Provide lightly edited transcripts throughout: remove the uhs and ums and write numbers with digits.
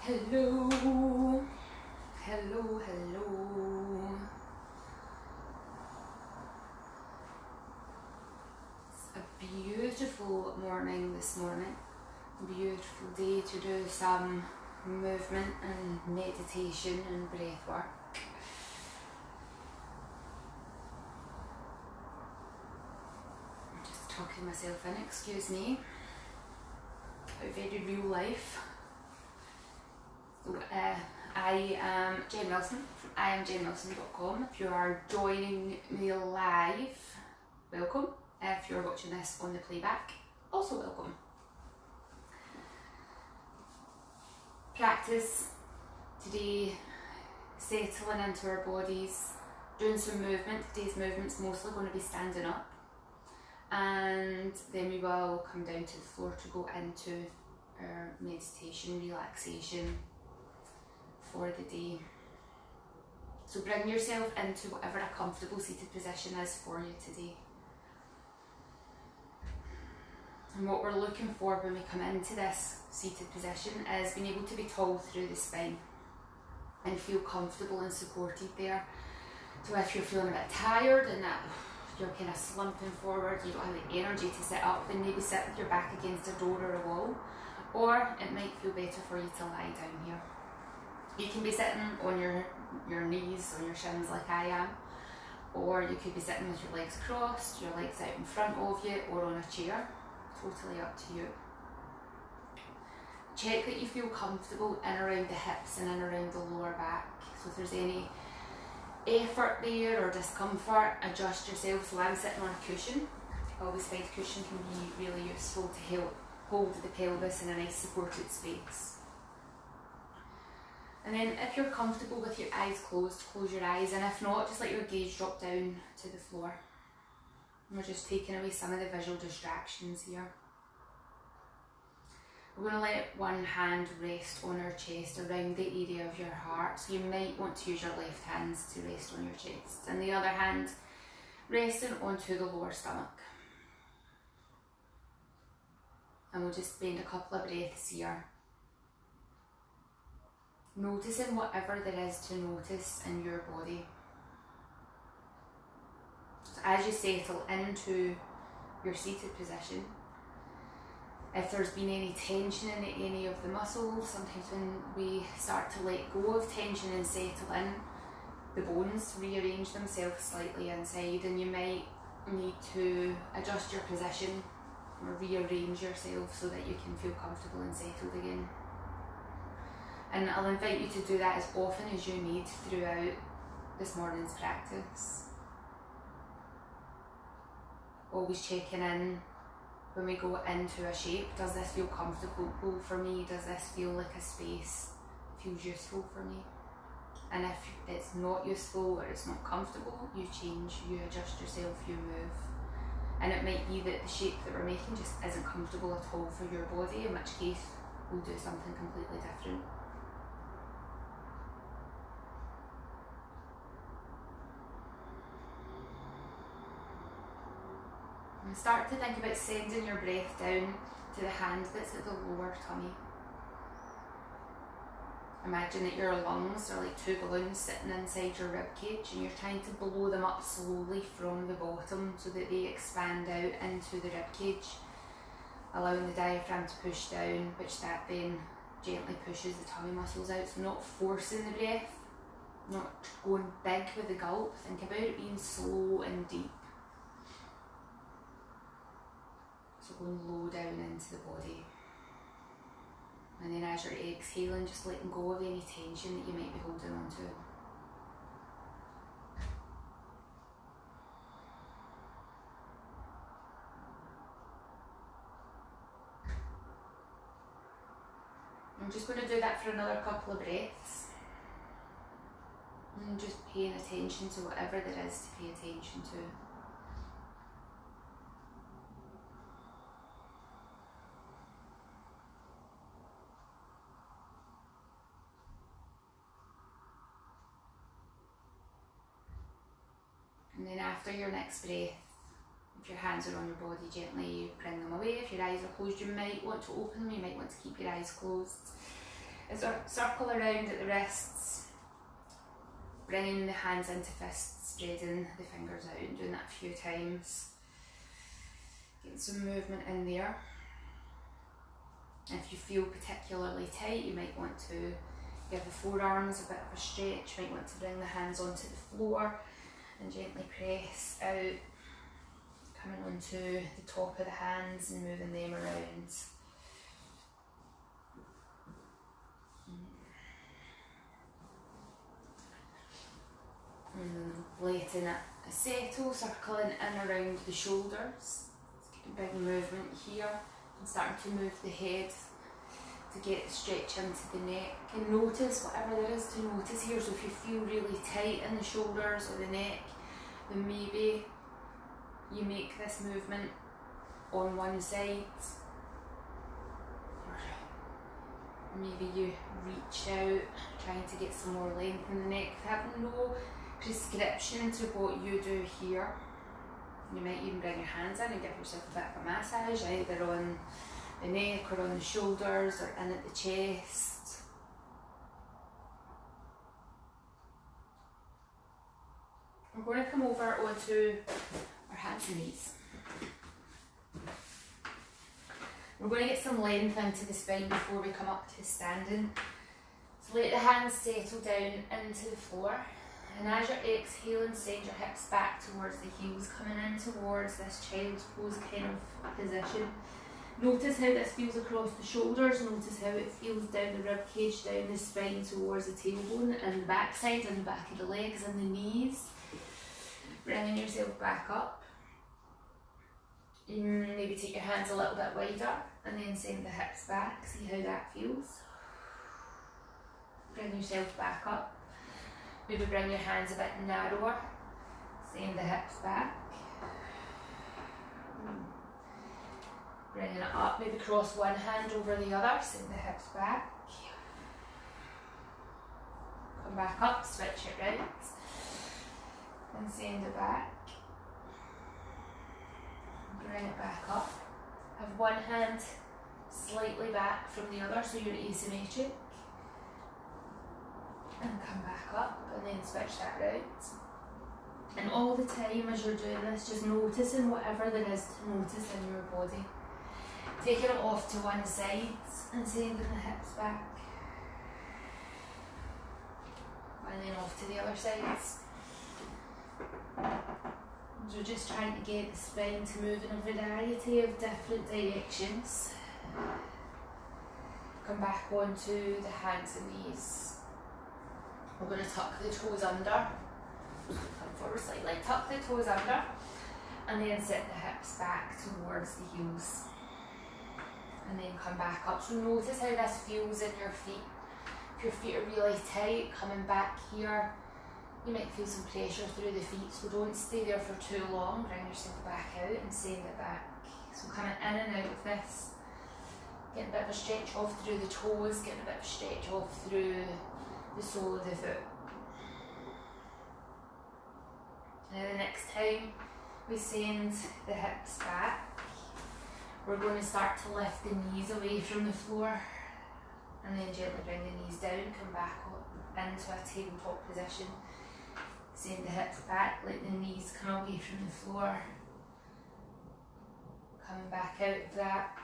Hello, hello, hello. It's a beautiful morning this morning. Beautiful day to do some movement and meditation and breath work. I'm just tucking myself in, excuse me. A very real life. So, I am Jen Wilson from IamJenWilson.com. If you are joining me live, welcome. If you're watching this on the playback, also welcome. Practice today, settling into our bodies, doing some movement. Today's movement's mostly going to be standing up, and then we will come down to the floor to go into our meditation, relaxation for the day. So bring yourself into whatever a comfortable seated position is for you today. And what we're looking for when we come into this seated position is being able to be tall through the spine and feel comfortable and supported there. So if you're feeling a bit tired and that you're kind of slumping forward, you don't have the energy to sit up, then maybe sit with your back against a door or a wall, or it might feel better for you to lie down here. You can be sitting on your knees, on your shins like I am, or you could be sitting with your legs crossed, your legs out in front of you, or on a chair. Totally up to you. Check that you feel comfortable in around the hips and in around the lower back. So if there's any effort there or discomfort, adjust yourself. So I'm sitting on a cushion. I always find a cushion can be really useful to help hold the pelvis in a nice supported space. And then if you're comfortable with your eyes closed, close your eyes, and if not, just let your gaze drop down to the floor. And we're just taking away some of the visual distractions here. We're going to let one hand rest on our chest around the area of your heart. So you might want to use your left hands to rest on your chest, and the other hand resting onto the lower stomach. And we'll just spend a couple of breaths here, noticing whatever there is to notice in your body. So as you settle into your seated position, if there's been any tension in any of the muscles, sometimes when we start to let go of tension and settle in, the bones rearrange themselves slightly inside, and you might need to adjust your position or rearrange yourself so that you can feel comfortable and settled again. And I'll invite you to do that as often as you need throughout this morning's practice. Always checking in when we go into a shape. Does this feel comfortable for me? Does this feel like a space feels useful for me? And if it's not useful or it's not comfortable, you change, you adjust yourself, you move. And it might be that the shape that we're making just isn't comfortable at all for your body, in which case we'll do something completely different. And start to think about sending your breath down to the hand that's at the lower tummy. Imagine that your lungs are like two balloons sitting inside your rib cage, and you're trying to blow them up slowly from the bottom so that they expand out into the rib cage, allowing the diaphragm to push down, which that then gently pushes the tummy muscles out. So not forcing the breath, not going big with the gulp. Think about it being slow and deep. So going low down into the body. And then as you're exhaling, just letting go of any tension that you might be holding on to. I'm just going to do that for another couple of breaths. And just paying attention to whatever there is to pay attention to. And then after your next breath, if your hands are on your body, gently bring them away. If your eyes are closed, you might want to open them, you might want to keep your eyes closed. As I circle around at the wrists, bringing the hands into fists, spreading the fingers out, doing that a few times. Getting some movement in there. If you feel particularly tight, you might want to give the forearms a bit of a stretch. You might want to bring the hands onto the floor and gently press out, coming onto the top of the hands and moving them around. And letting it settle, circling in around the shoulders. Big movement here, and starting to move the head to get the stretch into the neck, and notice whatever there is to notice here. So if you feel really tight in the shoulders or the neck, then maybe you make this movement on one side, or maybe you reach out trying to get some more length in the neck. Have no prescription to what you do here. You might even bring your hands in and give yourself a bit of a massage, either on the neck or on the shoulders or in at the chest. We're going to come over onto our hands and knees. We're going to get some length into the spine before we come up to standing. So let the hands settle down into the floor. And as you're exhaling, send your hips back towards the heels, coming in towards this child's pose kind of position. Notice how this feels across the shoulders, notice how it feels down the rib cage, down the spine towards the tailbone and the backside and the back of the legs and the knees. Bringing yourself back up. Maybe take your hands a little bit wider and then send the hips back, see how that feels. Bring yourself back up. Maybe bring your hands a bit narrower, send the hips back. Bringing it up, maybe cross one hand over the other, send the hips back. Come back up, switch it round, and send it back. Bring it back up. Have one hand slightly back from the other so you're asymmetric. And come back up and then switch that round. And all the time as you're doing this, just noticing whatever there is to notice in your body. Taking it off to one side and sending the hips back. And then off to the other sides. So just trying to get the spine to move in a variety of different directions. Come back onto the hands and knees. We're going to tuck the toes under, come forward slightly, tuck the toes under, and then sit the hips back towards the heels. And then come back up. So notice how this feels in your feet. If your feet are really tight, coming back here, you might feel some pressure through the feet, so don't stay there for too long. Bring yourself back out and send it back. So coming in and out of this, getting a bit of a stretch off through the toes, getting a bit of a stretch off through the sole of the foot. Now the next time we send the hips back, we're going to start to lift the knees away from the floor and then gently bring the knees down, come back up into a tabletop position. Send the hips back, let the knees come away from the floor. Coming back out of that.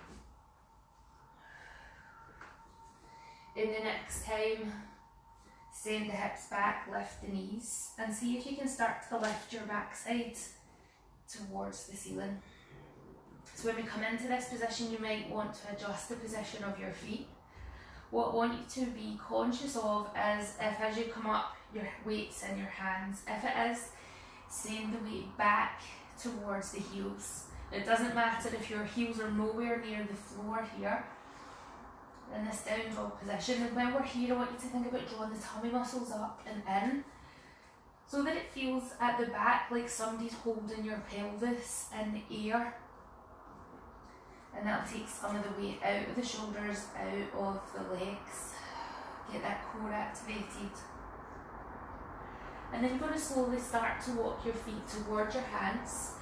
Then the next time, send the hips back, lift the knees, and see if you can start to lift your backside towards the ceiling. So when we come into this position, you might want to adjust the position of your feet. What I want you to be conscious of is if as you come up, your weight's in your hands. If it is, send the weight back towards the heels. It doesn't matter if your heels are nowhere near the floor here, in this down dog position. And when we're here, I want you to think about drawing the tummy muscles up and in, so that it feels at the back like somebody's holding your pelvis in the air. And that'll take some of the weight out of the shoulders, out of the legs. Get that core activated. And then you're going to slowly start to walk your feet towards your hands.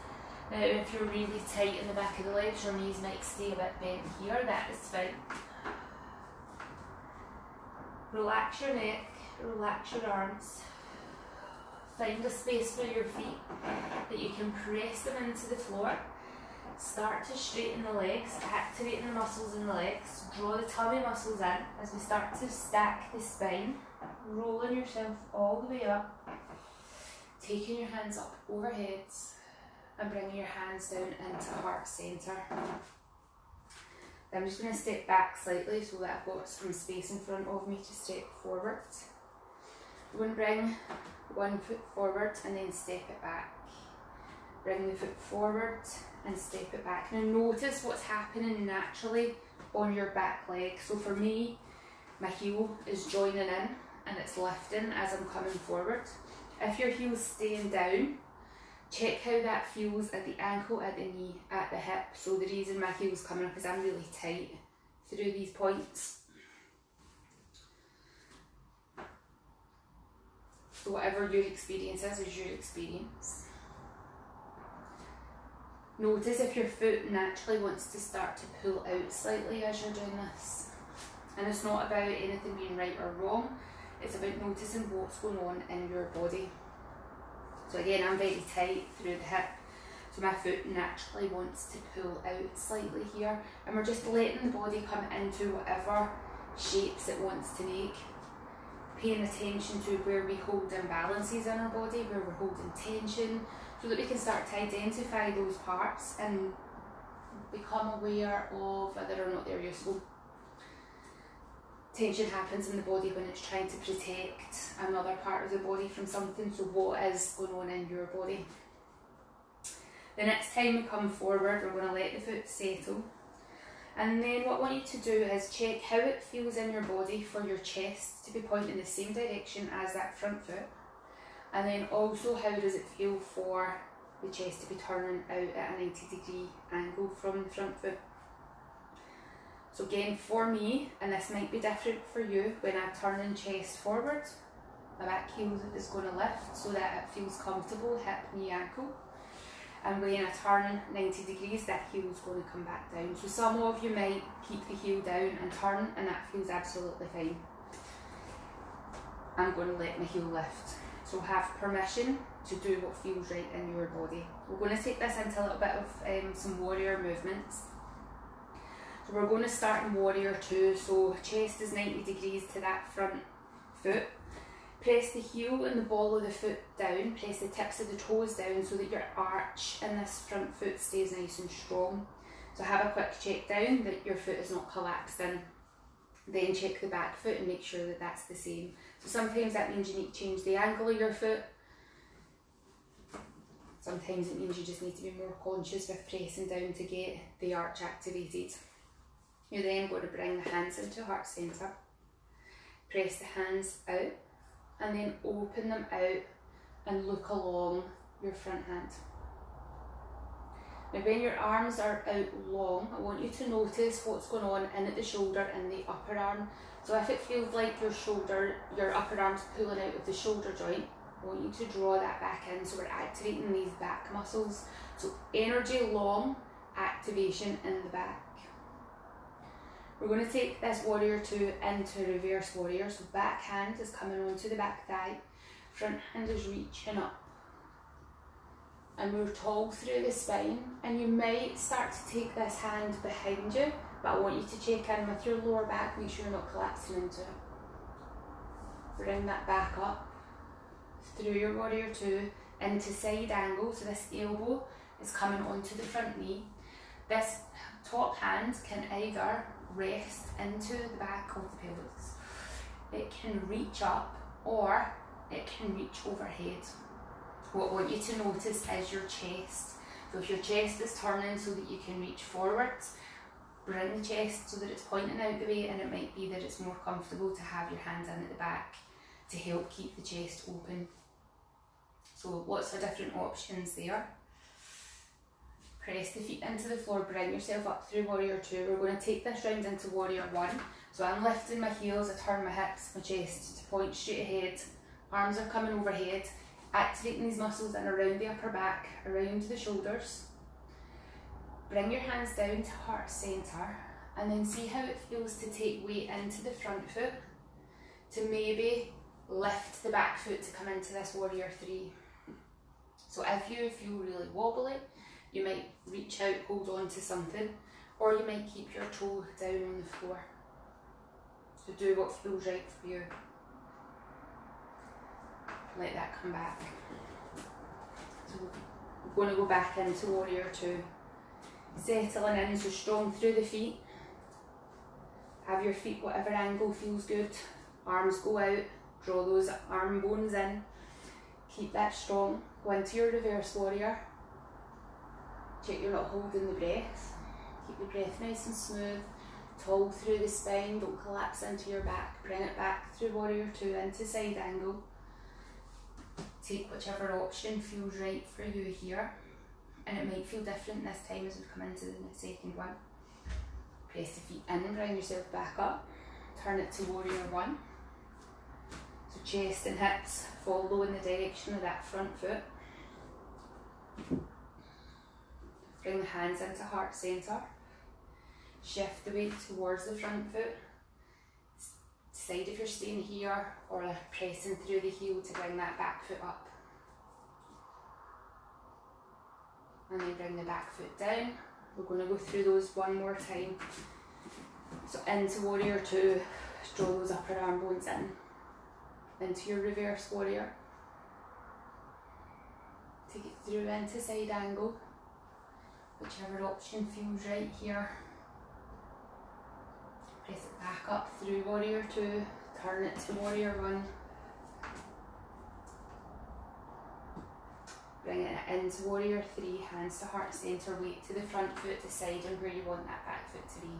Now if you're really tight in the back of the legs, your knees might stay a bit bent here, that is fine. Relax your neck, relax your arms. Find a space for your feet that you can press them into the floor. Start to straighten the legs, activating the muscles in the legs. Draw the tummy muscles in as we start to stack the spine. Rolling yourself all the way up. Taking your hands up overhead and bringing your hands down into heart centre. I'm just going to step back slightly so that I've got some space in front of me to step forward. I'm going to bring one foot forward and then step it back. Bring the foot forward and step it back. Now notice what's happening naturally on your back leg. So for me, my heel is joining in and it's lifting as I'm coming forward. If your heel's staying down, check how that feels at the ankle, at the knee, at the hip. So the reason my heel's coming up is I'm really tight through these points. So whatever your experience is your experience. Notice if your foot naturally wants to start to pull out slightly as you're doing this. And it's not about anything being right or wrong, it's about noticing what's going on in your body. So again, I'm very tight through the hip, so my foot naturally wants to pull out slightly here, and we're just letting the body come into whatever shapes it wants to make. Paying attention to where we hold imbalances in our body, where we're holding tension, so that we can start to identify those parts and become aware of whether or not they're useful. Tension happens in the body when it's trying to protect another part of the body from something, so what is going on in your body? The next time we come forward, we're going to let the foot settle. And then what I want you to do is check how it feels in your body for your chest to be pointing the same direction as that front foot. And then also how does it feel for the chest to be turning out at a 90-degree angle from the front foot. So again, for me, and this might be different for you, when I'm turning chest forward, my back heel is going to lift so that it feels comfortable, hip, knee, ankle. And when I turn 90 degrees, that heel is going to come back down. So some of you might keep the heel down and turn, and that feels absolutely fine. I'm going to let my heel lift. So have permission to do what feels right in your body. We're going to take this into a little bit of some warrior movements. So we're going to start in warrior 2. So chest is 90 degrees to that front foot. Press the heel and the ball of the foot down, press the tips of the toes down so that your arch in this front foot stays nice and strong. So have a quick check down that your foot is not collapsed in. Then check the back foot and make sure that that's the same. So sometimes that means you need to change the angle of your foot. Sometimes it means you just need to be more conscious with pressing down to get the arch activated. You're then going to bring the hands into heart centre. Press the hands out and then open them out and look along your front hand. Now when your arms are out long, I want you to notice what's going on in at the shoulder and the upper arm. So if it feels like your upper arm's pulling out of the shoulder joint, I want you to draw that back in, so we're activating these back muscles. So energy long, activation in the back. We're going to take this warrior 2 into reverse warrior. So back hand is coming onto the back thigh, front hand is reaching up. And we're tall through the spine, and you might start to take this hand behind you, but I want you to check in with your lower back, make sure you're not collapsing into it. Bring that back up through your warrior 2 into side angle, so this elbow is coming onto the front knee. This top hand can either rest into the back of the pelvis, it can reach up, or it can reach overhead. What I want you to notice is your chest. So if your chest is turning so that you can reach forwards, bring the chest so that it's pointing out the way, and it might be that it's more comfortable to have your hands in at the back to help keep the chest open. So lots of different options there. Press the feet into the floor, bring yourself up through warrior 2. We're going to take this round into warrior 1. So I'm lifting my heels, I turn my hips, my chest to point straight ahead. Arms are coming overhead, activating these muscles in around the upper back, around the shoulders. Bring your hands down to heart centre, and then see how it feels to take weight into the front foot. to maybe lift the back foot to come into this warrior three. So if you feel really wobbly, you might reach out, hold on to something, or you might keep your toe down on the floor. So do what feels right for you. Let that come back. So we're going to go back into warrior two. Settling in, so strong through the feet. Have your feet whatever angle feels good. Arms go out, draw those arm bones in. Keep that strong. Go into your reverse warrior. Check you're not holding the breath. Keep the breath nice and smooth. Tall through the spine, don't collapse into your back. Bring it back through warrior two into side angle. Take whichever option feels right for you here. And it might feel different this time as we come into the second one. Press the feet in, bring yourself back up. Turn it to warrior one. So chest and hips follow in the direction of that front foot. Bring the hands into heart centre. Shift the weight towards the front foot. Decide if you're staying here or pressing through the heel to bring that back foot up. And then bring the back foot down. We're going to go through those one more time. So into warrior two, draw those upper arm bones in. Into your reverse warrior. Take it through into side angle. Whichever option feels right here. Press it back up through warrior two, turn it to warrior one. Bring it into warrior three, hands to heart centre, weight to the front foot, deciding where you want that back foot to be.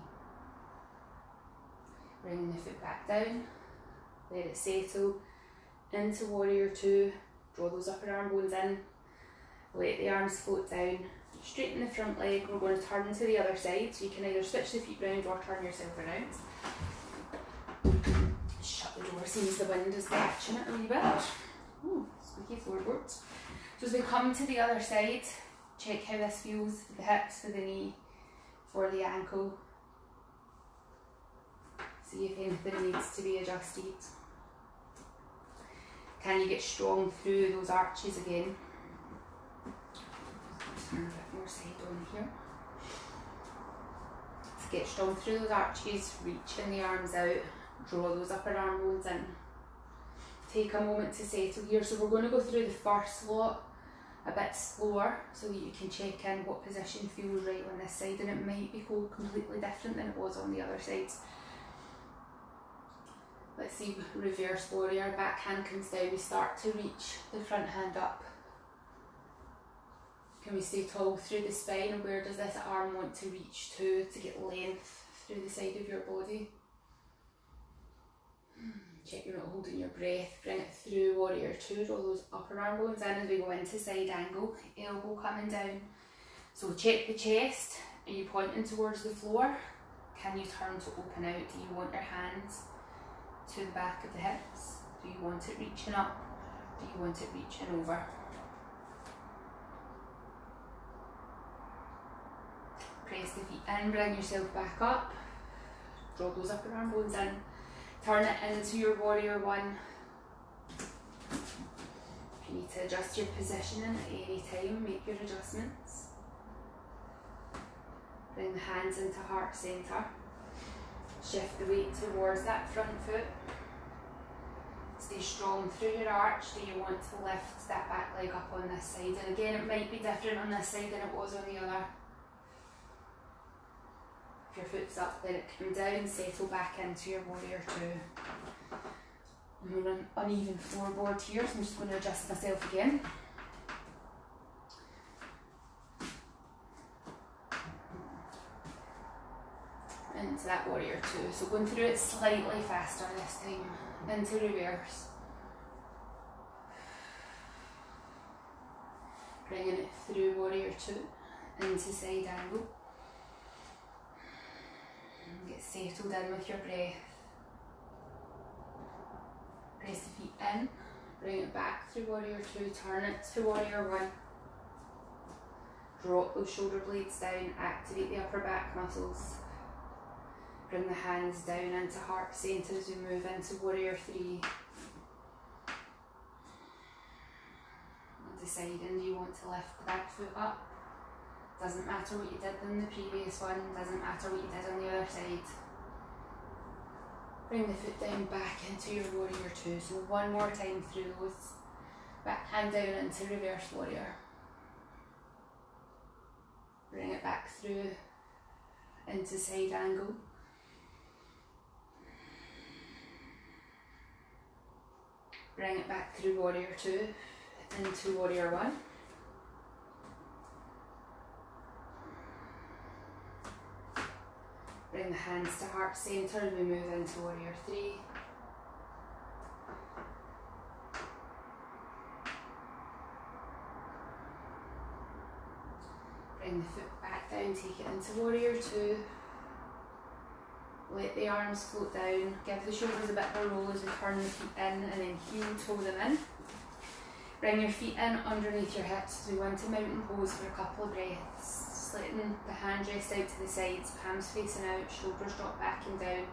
Bringing the foot back down, let it settle into warrior two, draw those upper arm bones in, let the arms float down, straighten the front leg. We're going to turn to the other side, so you can either switch the feet round or turn yourself around. Shut the door, seems the wind is catching it a wee bit. Ooh, squeaky floorboards. So as we come to the other side, check how this feels for the hips, for the knee, for the ankle. See if anything needs to be adjusted. Can you get strong through those arches again? Turn a bit more side on here. Let's get strong through those arches, reaching the arms out, draw those upper arm bones in. Take a moment to settle here. So we're going to go through the first lot a bit slower so that you can check in what position feels right on this side, and it might be completely different than it was on the other sides. Let's see, reverse warrior, back hand comes down, we start to reach the front hand up. Can we stay tall through the spine, and where does this arm want to reach to get length through the side of your body? Check you're not holding your breath, bring it through warrior two, draw those upper arm bones in as we go into side angle, elbow coming down. So check the chest, are you pointing towards the floor? Can you turn to open out? Do you want your hands to the back of the hips? Do you want it reaching up? Do you want it reaching over? Press the feet in, bring yourself back up, draw those upper arm bones in. Turn it into your warrior one. If you need to adjust your positioning at any time, make your adjustments. Bring the hands into heart centre. Shift the weight towards that front foot. Stay strong through your arch. Do you want to lift that back leg up on this side? And again, it might be different on this side than it was on the other. If your foot's up, let it come down, settle back into your warrior two. I'm on an uneven floorboard here, so I'm just going to adjust myself again. Into that warrior two. So going through it slightly faster this time. Into reverse. Bringing it through warrior two. Into side angle. Get settled in with your breath. Press the feet in, bring it back through warrior two, turn it to warrior one. Drop those shoulder blades down, activate the upper back muscles. Bring the hands down into heart centre as we move into warrior 3. Deciding you want to lift the back foot up. Doesn't matter what you did in the previous one, doesn't matter what you did on the other side. Bring the foot down back into your warrior 2. So one more time through those. Back hand down into reverse warrior. Bring it back through into side angle. Bring it back through warrior 2 into warrior 1. Bring the hands to heart centre and we move into warrior 3. Bring the foot back down, take it into warrior 2. Let the arms float down, give the shoulders a bit of a roll as we turn the feet in and then heel toe them in. Bring your feet in underneath your hips as we want to mountain pose for a couple of breaths. Letting the hands rest out to the sides, palms facing out, shoulders drop back and down.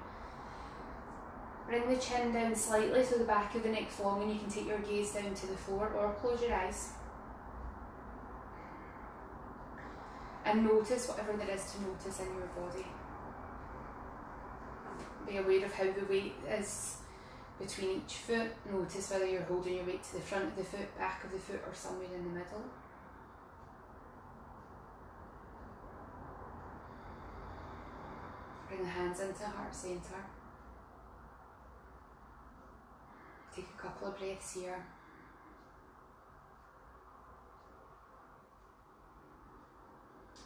Bring the chin down slightly so the back of the neck's long and you can take your gaze down to the floor or close your eyes. And notice whatever there is to notice in your body. Be aware of how the weight is between each foot. Notice whether you're holding your weight to the front of the foot, back of the foot, or somewhere in the middle. Bring the hands into heart centre. Take a couple of breaths here.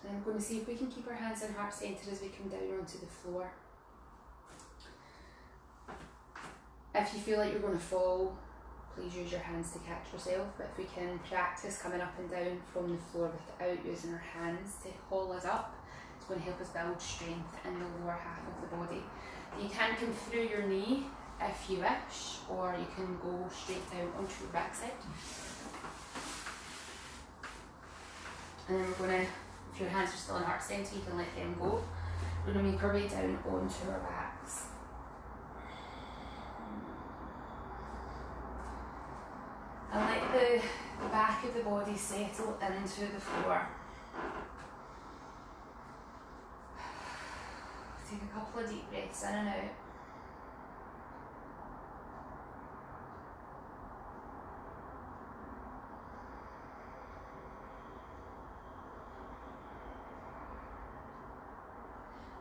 And I'm going to see if we can keep our hands in heart centre as we come down onto the floor. If you feel like you're going to fall, please use your hands to catch yourself. But if we can practice coming up and down from the floor without using our hands to haul us up, it's going to help us build strength in the lower half of the body. You can come through your knee if you wish, or you can go straight down onto your backside. And then we're going to, if your hands are still in heart centre, you can let them go. We're going to make our way down onto our backs. And let the back of the body settle into the floor. Take a couple of deep breaths in and out.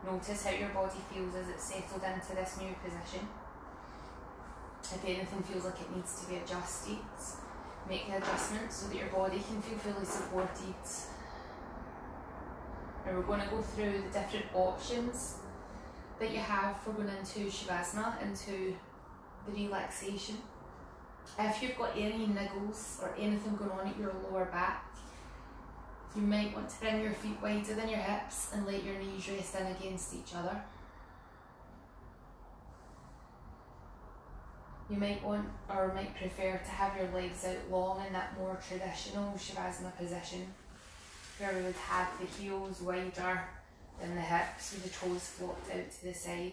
Notice how your body feels as it's settled into this new position. If anything feels like it needs to be adjusted, make the adjustments so that your body can feel fully supported. Now we're going to go through the different options that you have for going into Savasana, into the relaxation. If you've got any niggles or anything going on at your lower back, you might want to bring your feet wider than your hips and let your knees rest in against each other. You might want or might prefer to have your legs out long in that more traditional Savasana position, where we would have the heels wider than the hips with the toes flopped out to the side.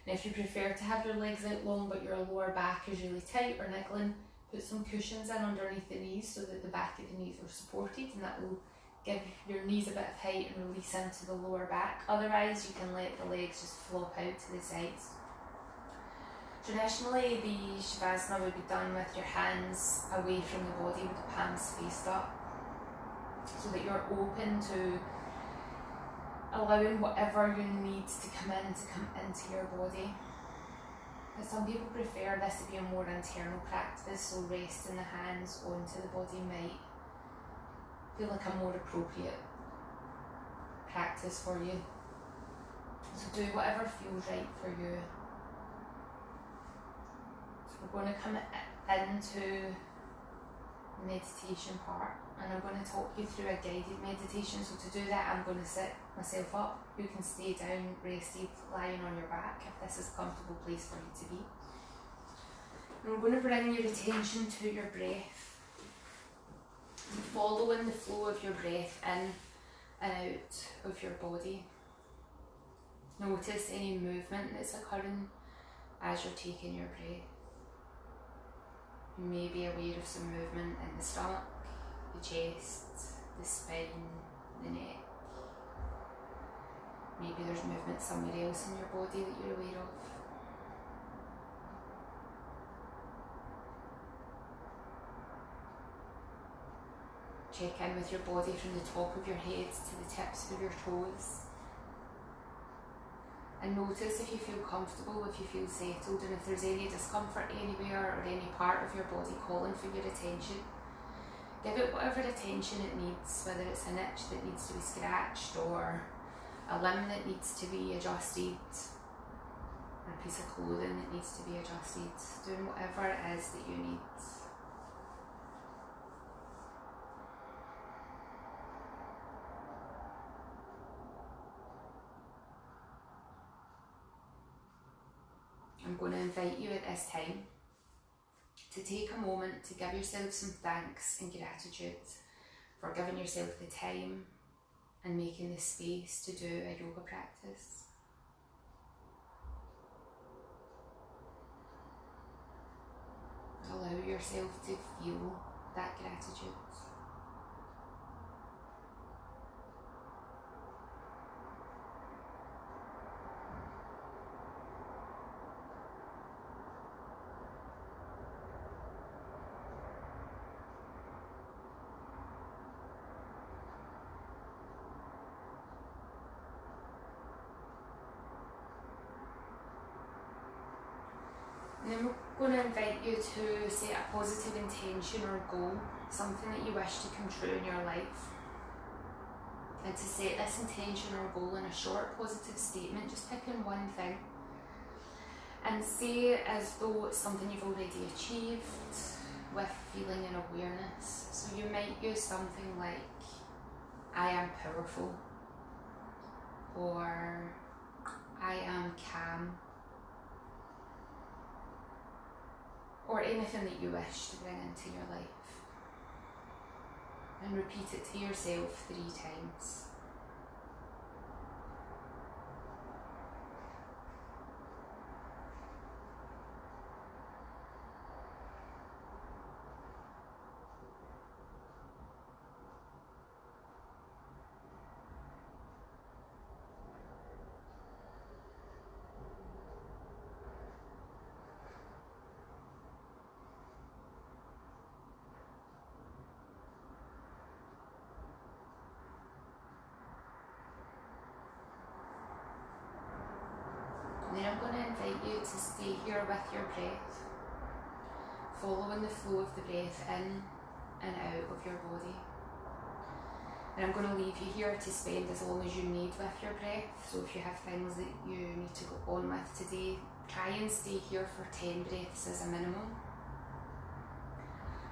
And if you prefer to have your legs out long but your lower back is really tight or niggling, put some cushions in underneath the knees so that the back of the knees are supported, and that will give your knees a bit of height and release into the lower back. Otherwise, you can let the legs just flop out to the sides. Traditionally, the Savasana would be done with your hands away from the body with the palms faced up, so that you're open to allowing whatever you need to come into your body. But some people prefer this to be a more internal practice, so resting the hands onto the body might feel like a more appropriate practice for you. So do whatever feels right for you. So we're going to come into the meditation part, and I'm going to talk you through a guided meditation. So to do that, I'm going to sit myself up. You can stay down, rested, lying on your back if this is a comfortable place for you to be. And we're going to bring your attention to your breath, following the flow of your breath in and out of your body. Notice any movement that's occurring as you're taking your breath. You may be aware of some movement in the stomach, the chest, the spine, the neck. Maybe there's movement somewhere else in your body that you're aware of. Check in with your body from the top of your head to the tips of your toes. And notice if you feel comfortable, if you feel settled, and if there's any discomfort anywhere or any part of your body calling for your attention. Give it whatever attention it needs, whether it's an itch that needs to be scratched or a limb that needs to be adjusted, or a piece of clothing that needs to be adjusted, doing whatever it is that you need. I'm going to invite you at this time to take a moment to give yourself some thanks and gratitude for giving yourself the time and making the space to do a yoga practice. Allow yourself to feel that gratitude. And then we're going to invite you to set a positive intention or goal, something that you wish to come true in your life. And to set this intention or goal in a short positive statement, just picking one thing. And say it as though it's something you've already achieved with feeling and awareness. So you might use something like, I am powerful, or I am calm, or anything that you wish to bring into your life. And repeat it to yourself 3 times. And then I'm going to invite you to stay here with your breath, following the flow of the breath in and out of your body. And I'm going to leave you here to spend as long as you need with your breath. So if you have things that you need to go on with today, try and stay here for 10 breaths as a minimum.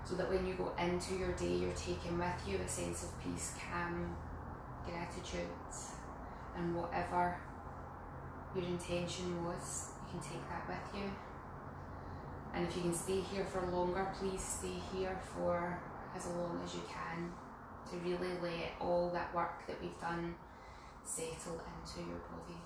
So that when you go into your day, you're taking with you a sense of peace, calm, gratitude, and whatever your intention was, you can take that with you. And if you can stay here for longer, please stay here for as long as you can, to really let all that work that we've done settle into your body.